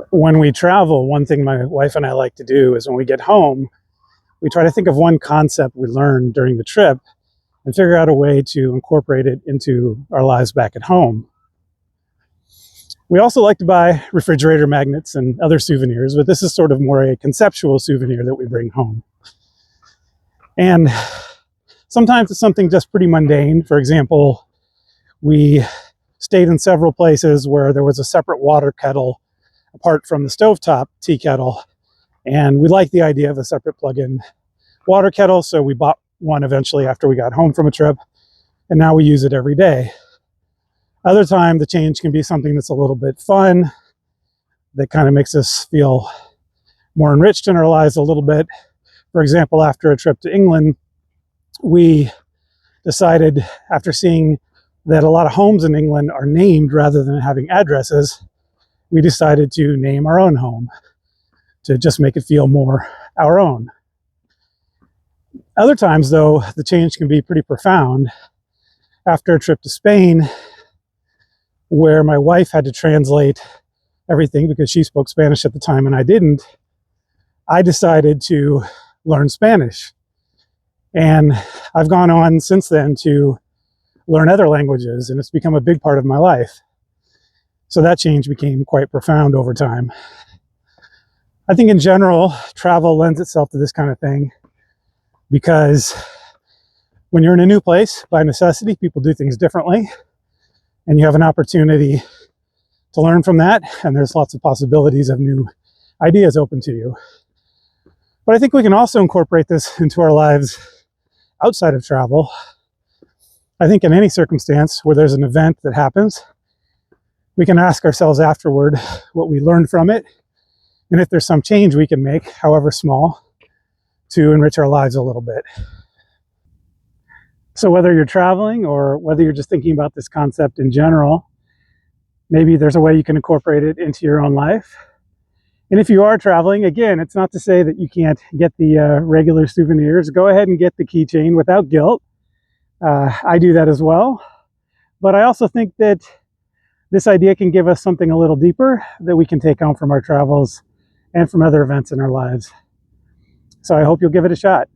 When we travel, one thing my wife and I like to do is when we get home, we try to think of one concept we learned during the trip and figure out a way to incorporate it into our lives back at home. We also like to buy refrigerator magnets and other souvenirs, but this is sort of more a conceptual souvenir that we bring home. And sometimes it's something just pretty mundane. For example, we stayed in several places where there was a separate water kettle apart from the stovetop tea kettle. And we liked the idea of a separate plug-in water kettle, so we bought one eventually after we got home from a trip, and now we use it every day. Other time, the change can be something that's a little bit fun, that kind of makes us feel more enriched in our lives a little bit. For example, after a trip to England, we decided, after seeing that a lot of homes in England are named rather than having addresses, we decided to name our own home to just make it feel more our own. Other times, though, the change can be pretty profound. After a trip to Spain, where my wife had to translate everything because she spoke Spanish at the time and I didn't, I decided to learn Spanish. And I've gone on since then to learn other languages, and it's become a big part of my life. So that change became quite profound over time. I think in general, travel lends itself to this kind of thing because when you're in a new place, by necessity, people do things differently. And you have an opportunity to learn from that, and there's lots of possibilities of new ideas open to you. But I think we can also incorporate this into our lives outside of travel. I think in any circumstance where there's an event that happens, we can ask ourselves afterward what we learned from it, and if there's some change we can make, however small, to enrich our lives a little bit. So whether you're traveling or whether you're just thinking about this concept in general, maybe there's a way you can incorporate it into your own life. And if you are traveling, again, it's not to say that you can't get the regular souvenirs. Go ahead and get the keychain without guilt. I do that as well. But I also think that this idea can give us something a little deeper that we can take home from our travels and from other events in our lives. So I hope you'll give it a shot.